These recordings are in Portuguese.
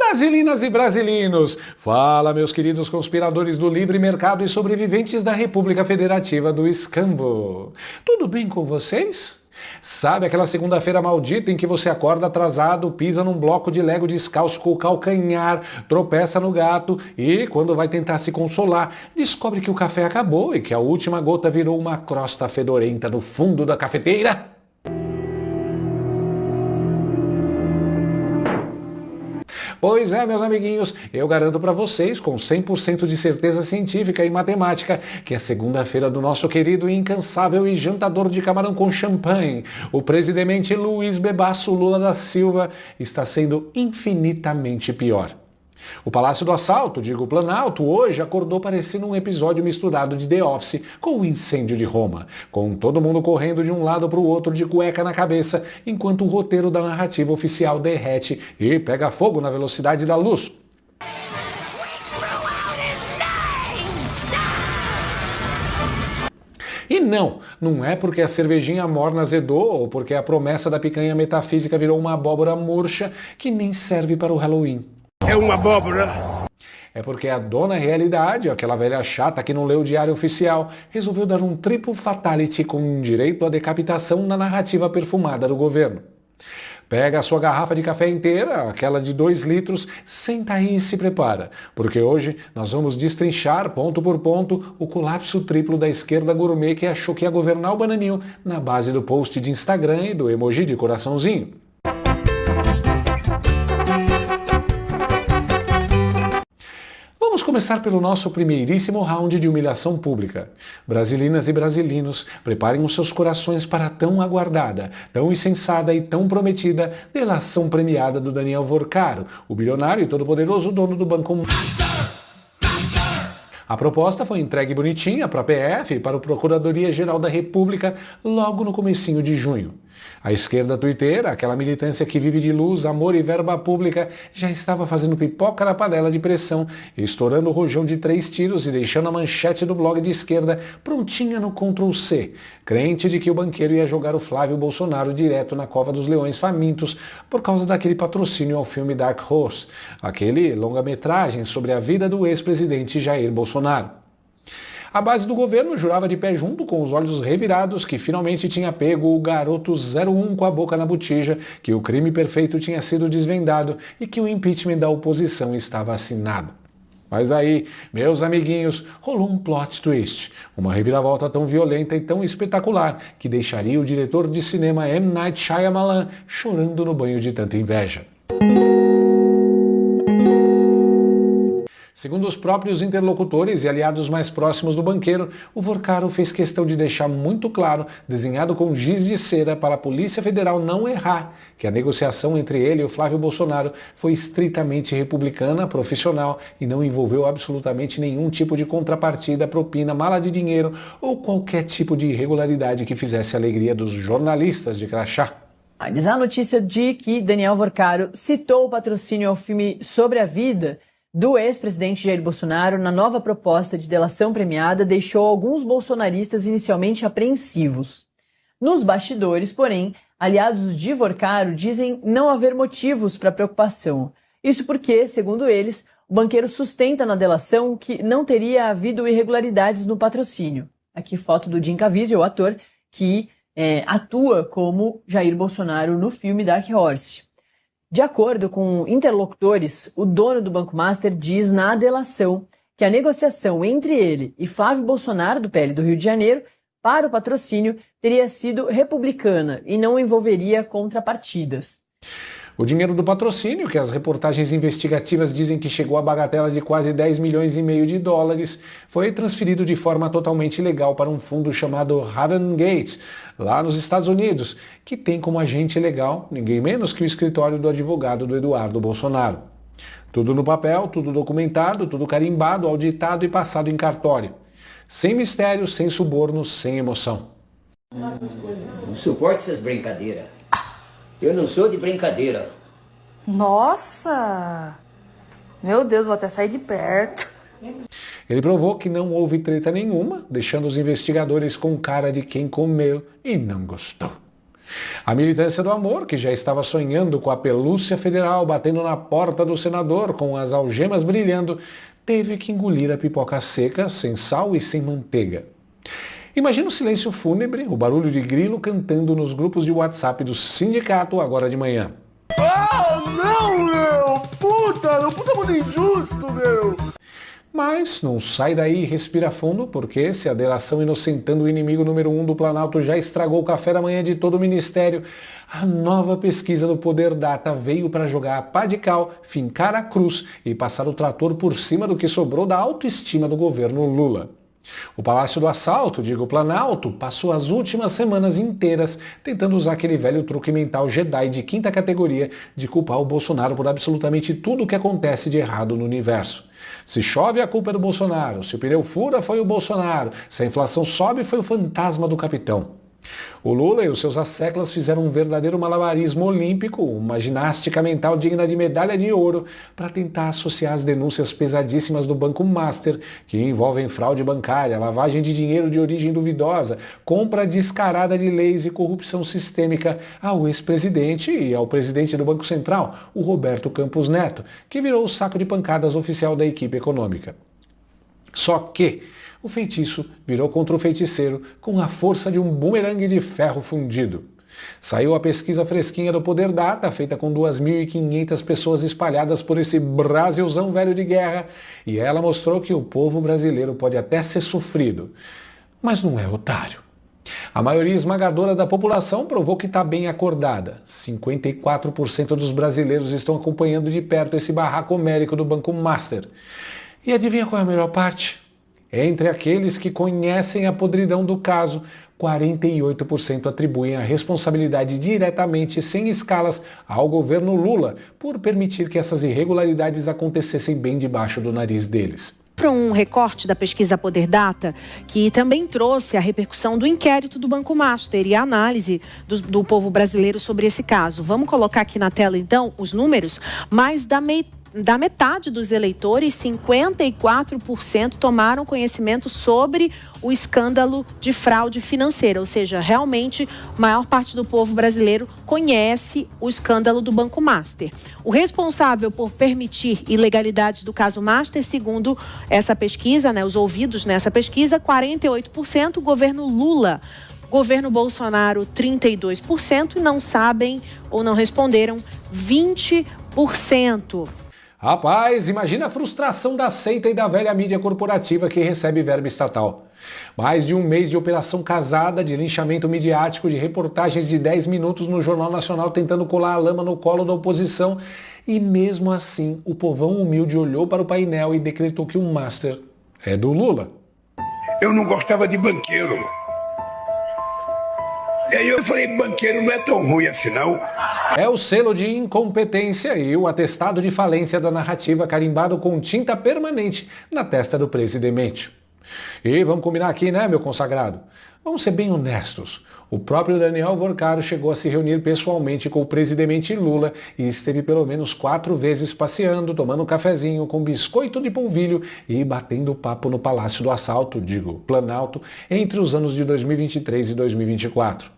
Brasilinas e brasilinos, fala meus queridos conspiradores do livre mercado e sobreviventes da República Federativa do Escambo. Tudo bem com vocês? Sabe aquela segunda-feira maldita em que você acorda atrasado, pisa num bloco de Lego descalço com o calcanhar, tropeça no gato e, quando vai tentar se consolar, descobre que o café acabou e que a última gota virou uma crosta fedorenta no fundo da cafeteira? Pois é, meus amiguinhos, eu garanto para vocês, com 100% de certeza científica e matemática, que a segunda-feira do nosso querido, incansável e jantador de camarão com champanhe, o presidente Luiz Bebasso Lula da Silva, está sendo infinitamente pior. O Palácio do Assalto, digo Planalto, hoje acordou parecendo um episódio misturado de The Office com o incêndio de Roma, com todo mundo correndo de um lado para o outro de cueca na cabeça, enquanto o roteiro da narrativa oficial derrete e pega fogo na velocidade da luz. E não é porque a cervejinha morna azedou ou porque a promessa da picanha metafísica virou uma abóbora murcha que nem serve para o Halloween. É uma abóbora. É porque a dona realidade, aquela velha chata que não leu o diário oficial, resolveu dar um triplo fatality com direito à decapitação na narrativa perfumada do governo. Pega a sua garrafa de café inteira, aquela de 2 litros, senta aí e se prepara, porque hoje nós vamos destrinchar, ponto por ponto, o colapso triplo da esquerda gourmet que achou que ia governar o bananinho na base do post de Instagram e do emoji de coraçãozinho. Vamos começar pelo nosso primeiríssimo round de humilhação pública. Brasilinas e brasilinos, preparem os seus corações para a tão aguardada, tão insensada e tão prometida delação premiada do Daniel Vorcaro, o bilionário e todo-poderoso dono do Banco. A proposta foi entregue bonitinha para a PF e para a Procuradoria-Geral da República logo no comecinho de junho. A esquerda tuiteira, aquela militância que vive de luz, amor e verba pública, já estava fazendo pipoca na panela de pressão, estourando o rojão de 3 tiros e deixando a manchete do blog de esquerda prontinha no Ctrl+C, crente de que o banqueiro ia jogar o Flávio Bolsonaro direto na cova dos leões famintos por causa daquele patrocínio ao filme Dark Horse, aquele longa-metragem sobre a vida do ex-presidente Jair Bolsonaro. A base do governo jurava de pé junto, com os olhos revirados, que finalmente tinha pego o garoto 01 com a boca na botija, que o crime perfeito tinha sido desvendado e que o impeachment da oposição estava assinado. Mas aí, meus amiguinhos, rolou um plot twist, uma reviravolta tão violenta e tão espetacular que deixaria o diretor de cinema M. Night Shyamalan chorando no banho de tanta inveja. Segundo os próprios interlocutores e aliados mais próximos do banqueiro, o Vorcaro fez questão de deixar muito claro, desenhado com giz de cera para a Polícia Federal não errar, que a negociação entre ele e o Flávio Bolsonaro foi estritamente republicana, profissional e não envolveu absolutamente nenhum tipo de contrapartida, propina, mala de dinheiro ou qualquer tipo de irregularidade que fizesse a alegria dos jornalistas de crachá. Há a notícia de que Daniel Vorcaro citou o patrocínio ao filme Sobre a Vida do ex-presidente Jair Bolsonaro na nova proposta de delação premiada deixou alguns bolsonaristas inicialmente apreensivos. Nos bastidores, porém, aliados de Vorcaro dizem não haver motivos para preocupação. Isso porque, segundo eles, o banqueiro sustenta na delação que não teria havido irregularidades no patrocínio. Aqui foto do Jim Caviezel, o ator que atua como Jair Bolsonaro no filme Dark Horse. De acordo com interlocutores, o dono do Banco Master diz na delação que a negociação entre ele e Flávio Bolsonaro, do PL do Rio de Janeiro, para o patrocínio teria sido republicana e não envolveria contrapartidas. O dinheiro do patrocínio, que as reportagens investigativas dizem que chegou à bagatela de quase 10 milhões e meio de dólares, foi transferido de forma totalmente ilegal para um fundo chamado Haven Gates, lá nos Estados Unidos, que tem como agente legal ninguém menos que o escritório do advogado do Eduardo Bolsonaro. Tudo no papel, tudo documentado, tudo carimbado, auditado e passado em cartório. Sem mistério, sem suborno, sem emoção. Não suporto essas brincadeiras. Eu não sou de brincadeira. Nossa! Meu Deus, vou até sair de perto. Ele provou que não houve treta nenhuma, deixando os investigadores com cara de quem comeu e não gostou. A militância do amor, que já estava sonhando com a pelúcia federal batendo na porta do senador com as algemas brilhando, teve que engolir a pipoca seca, sem sal e sem manteiga. Imagina o silêncio fúnebre, o barulho de grilo cantando nos grupos de WhatsApp do sindicato agora de manhã. Ah, não, meu! Puta muito injusto, meu! Mas não sai daí e respira fundo, porque se a delação inocentando o inimigo número 1 do Planalto já estragou o café da manhã de todo o ministério, a nova pesquisa do Poder Data veio para jogar a pá de cal, fincar a cruz e passar o trator por cima do que sobrou da autoestima do governo Lula. O Palácio do Assalto, digo Planalto, passou as últimas semanas inteiras tentando usar aquele velho truque mental Jedi de quinta categoria de culpar o Bolsonaro por absolutamente tudo o que acontece de errado no universo. Se chove, a culpa é do Bolsonaro. Se o pneu fura, foi o Bolsonaro. Se a inflação sobe, foi o fantasma do capitão. O Lula e os seus asseclas fizeram um verdadeiro malabarismo olímpico, uma ginástica mental digna de medalha de ouro, para tentar associar as denúncias pesadíssimas do Banco Master, que envolvem fraude bancária, lavagem de dinheiro de origem duvidosa, compra descarada de leis e corrupção sistêmica, ao ex-presidente e ao presidente do Banco Central, o Roberto Campos Neto, que virou o saco de pancadas oficial da equipe econômica. Só que o feitiço virou contra o feiticeiro com a força de um bumerangue de ferro fundido. Saiu a pesquisa fresquinha do Poder Data, feita com 2.500 pessoas espalhadas por esse Brasilzão velho de guerra, e ela mostrou que o povo brasileiro pode até ser sofrido, mas não é otário. A maioria esmagadora da população provou que está bem acordada. 54% dos brasileiros estão acompanhando de perto esse barraco homérico do Banco Master. E adivinha qual é a melhor parte? Entre aqueles que conhecem a podridão do caso, 48% atribuem a responsabilidade diretamente, sem escalas, ao governo Lula, por permitir que essas irregularidades acontecessem bem debaixo do nariz deles. Para um recorte da pesquisa Poder Data, que também trouxe a repercussão do inquérito do Banco Master e a análise do povo brasileiro sobre esse caso. Vamos colocar aqui na tela, então, os números. Mais da metade dos eleitores, 54% tomaram conhecimento sobre o escândalo de fraude financeira. Ou seja, realmente, a maior parte do povo brasileiro conhece o escândalo do Banco Master. O responsável por permitir ilegalidades do caso Master, segundo essa pesquisa, os ouvidos nessa pesquisa, 48%, o governo Lula. Governo Bolsonaro, 32%, e não sabem ou não responderam, 20%. Rapaz, imagina a frustração da seita e da velha mídia corporativa que recebe verba estatal. Mais de um mês de operação casada, de linchamento midiático, de reportagens de 10 minutos no Jornal Nacional tentando colar a lama no colo da oposição. E mesmo assim, o povão humilde olhou para o painel e decretou que o Master é do Lula. Eu não gostava de banqueiro. E aí eu falei, banqueiro não é tão ruim assim não. É o selo de incompetência e o atestado de falência da narrativa carimbado com tinta permanente na testa do presidente. E vamos combinar aqui, né, meu consagrado? Vamos ser bem honestos. O próprio Daniel Vorcaro chegou a se reunir pessoalmente com o presidente Lula e esteve pelo menos 4 vezes passeando, tomando um cafezinho com biscoito de polvilho e batendo papo no Palácio do Assalto, digo, Planalto, entre os anos de 2023 e 2024.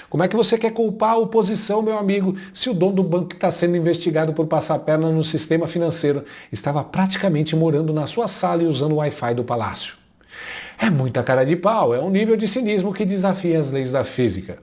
Como é que você quer culpar a oposição, meu amigo, se o dono do banco que está sendo investigado por passar perna no sistema financeiro estava praticamente morando na sua sala e usando o Wi-Fi do palácio? É muita cara de pau, é um nível de cinismo que desafia as leis da física.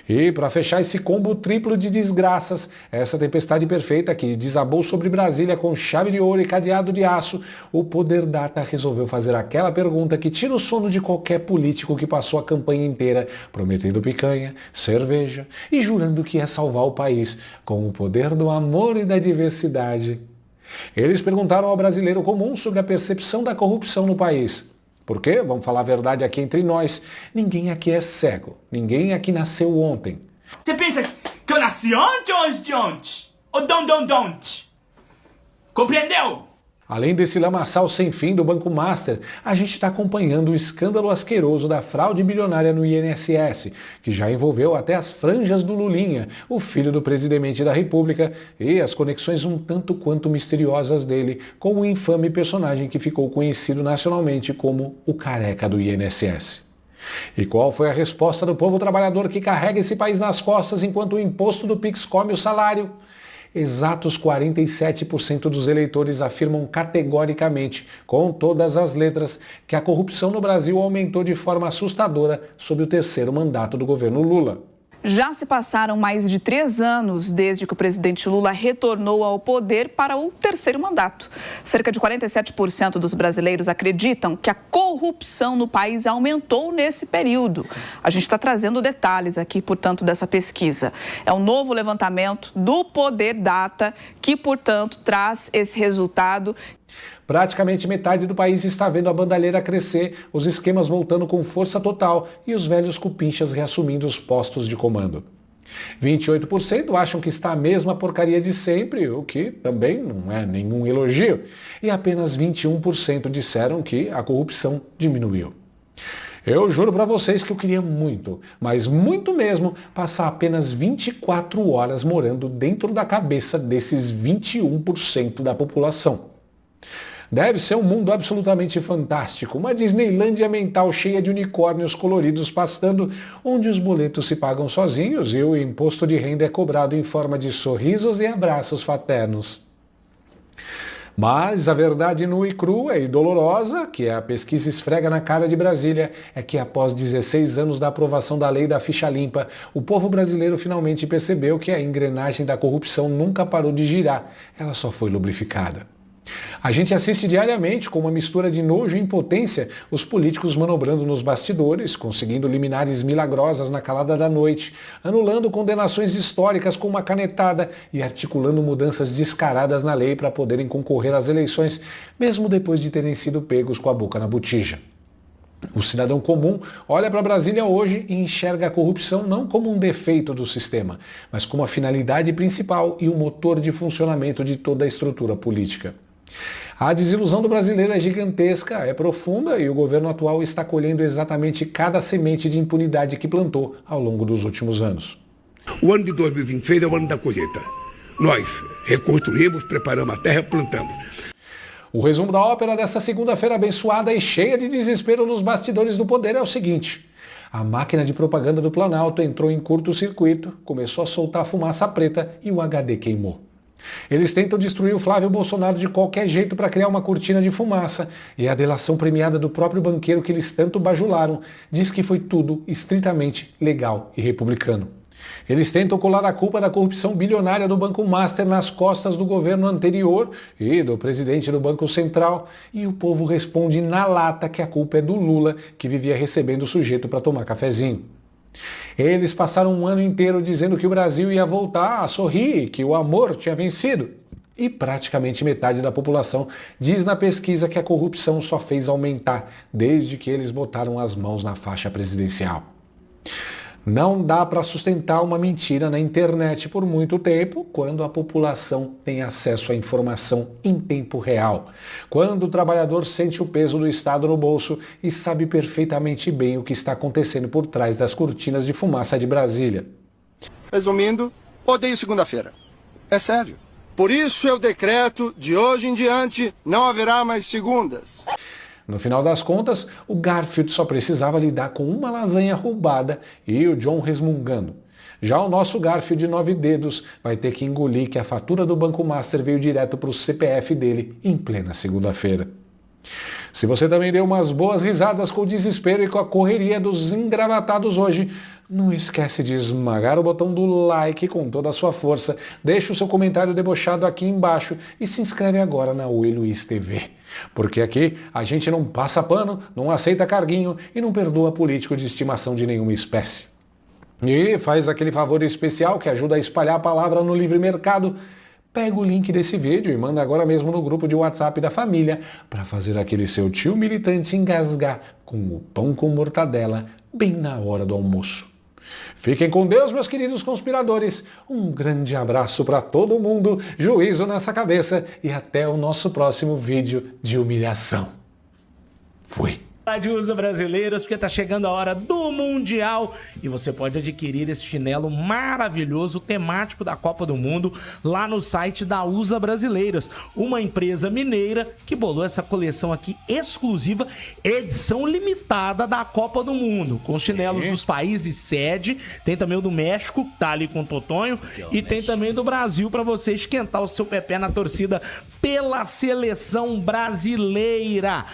E para fechar esse combo triplo de desgraças, essa tempestade perfeita que desabou sobre Brasília com chave de ouro e cadeado de aço, o Poder Data resolveu fazer aquela pergunta que tira o sono de qualquer político que passou a campanha inteira prometendo picanha, cerveja e jurando que ia salvar o país com o poder do amor e da diversidade. Eles perguntaram ao brasileiro comum sobre a percepção da corrupção no país. Porque, vamos falar a verdade aqui entre nós, ninguém aqui é cego. Ninguém aqui nasceu ontem. Você pensa que eu nasci ontem ou antes de ontem? Ou don't? Compreendeu? Além desse lamaçal sem fim do Banco Master, a gente está acompanhando o escândalo asqueroso da fraude bilionária no INSS, que já envolveu até as franjas do Lulinha, o filho do presidente da República, e as conexões um tanto quanto misteriosas dele com o infame personagem que ficou conhecido nacionalmente como o careca do INSS. E qual foi a resposta do povo trabalhador que carrega esse país nas costas enquanto o imposto do Pix come o salário? Exatos 47% dos eleitores afirmam categoricamente, com todas as letras, que a corrupção no Brasil aumentou de forma assustadora sob o terceiro mandato do governo Lula. Já se passaram mais de 3 anos desde que o presidente Lula retornou ao poder para o terceiro mandato. Cerca de 47% dos brasileiros acreditam que a corrupção no país aumentou nesse período. A gente está trazendo detalhes aqui, portanto, dessa pesquisa. É um novo levantamento do Poder Data que, portanto, traz esse resultado. Praticamente metade do país está vendo a bandalheira crescer, os esquemas voltando com força total e os velhos cupinchas reassumindo os postos de comando. 28% acham que está a mesma porcaria de sempre, o que também não é nenhum elogio. E apenas 21% disseram que a corrupção diminuiu. Eu juro para vocês que eu queria muito, mas muito mesmo, passar apenas 24 horas morando dentro da cabeça desses 21% da população. Deve ser um mundo absolutamente fantástico, uma Disneylândia mental cheia de unicórnios coloridos pastando, onde os boletos se pagam sozinhos e o imposto de renda é cobrado em forma de sorrisos e abraços fraternos. Mas a verdade nua e crua e dolorosa, que a pesquisa esfrega na cara de Brasília, é que após 16 anos da aprovação da lei da ficha limpa, o povo brasileiro finalmente percebeu que a engrenagem da corrupção nunca parou de girar, ela só foi lubrificada. A gente assiste diariamente, com uma mistura de nojo e impotência, os políticos manobrando nos bastidores, conseguindo liminares milagrosas na calada da noite, anulando condenações históricas com uma canetada e articulando mudanças descaradas na lei para poderem concorrer às eleições, mesmo depois de terem sido pegos com a boca na botija. O cidadão comum olha para Brasília hoje e enxerga a corrupção não como um defeito do sistema, mas como a finalidade principal e o motor de funcionamento de toda a estrutura política. A desilusão do brasileiro é gigantesca, é profunda e o governo atual está colhendo exatamente cada semente de impunidade que plantou ao longo dos últimos anos. O ano de 2026 é o ano da colheita. Nós reconstruímos, preparamos a terra, plantamos. O resumo da ópera dessa segunda-feira abençoada e cheia de desespero nos bastidores do poder é o seguinte: a máquina de propaganda do Planalto entrou em curto-circuito, começou a soltar fumaça preta e o HD queimou. Eles tentam destruir o Flávio Bolsonaro de qualquer jeito para criar uma cortina de fumaça, e a delação premiada do próprio banqueiro que eles tanto bajularam diz que foi tudo estritamente legal e republicano. Eles tentam colar a culpa da corrupção bilionária do Banco Master nas costas do governo anterior e do presidente do Banco Central, e o povo responde na lata que a culpa é do Lula, que vivia recebendo o sujeito para tomar cafezinho. Eles passaram um ano inteiro dizendo que o Brasil ia voltar a sorrir, que o amor tinha vencido. E praticamente metade da população diz na pesquisa que a corrupção só fez aumentar desde que eles botaram as mãos na faixa presidencial. Não dá para sustentar uma mentira na internet por muito tempo quando a população tem acesso à informação em tempo real. Quando o trabalhador sente o peso do Estado no bolso e sabe perfeitamente bem o que está acontecendo por trás das cortinas de fumaça de Brasília. Resumindo, odeio segunda-feira. É sério. Por isso eu decreto, de hoje em diante, não haverá mais segundas. No final das contas, o Garfield só precisava lidar com uma lasanha roubada e o John resmungando. Já o nosso Garfield de 9 dedos vai ter que engolir que a fatura do Banco Master veio direto para o CPF dele em plena segunda-feira. Se você também deu umas boas risadas com o desespero e com a correria dos engravatados hoje, não esquece de esmagar o botão do like com toda a sua força, deixa o seu comentário debochado aqui embaixo e se inscreve agora na Oi Luiz TV. Porque aqui a gente não passa pano, não aceita carguinho e não perdoa político de estimação de nenhuma espécie. E faz aquele favor especial que ajuda a espalhar a palavra no livre mercado. Pega o link desse vídeo e manda agora mesmo no grupo de WhatsApp da família para fazer aquele seu tio militante engasgar com o pão com mortadela bem na hora do almoço. Fiquem com Deus, meus queridos conspiradores. Um grande abraço para todo mundo, juízo nessa cabeça e até o nosso próximo vídeo de humilhação. Fui. de Usa Brasileiros, porque tá chegando a hora do Mundial e você pode adquirir esse chinelo maravilhoso temático da Copa do Mundo lá no site da Usa Brasileiros, uma empresa mineira que bolou essa coleção aqui exclusiva, edição limitada da Copa do Mundo, com chinelos dos países sede, tem também o do México, tá ali com o Totonho, e tem também do Brasil para você esquentar o seu pé na torcida pela seleção brasileira.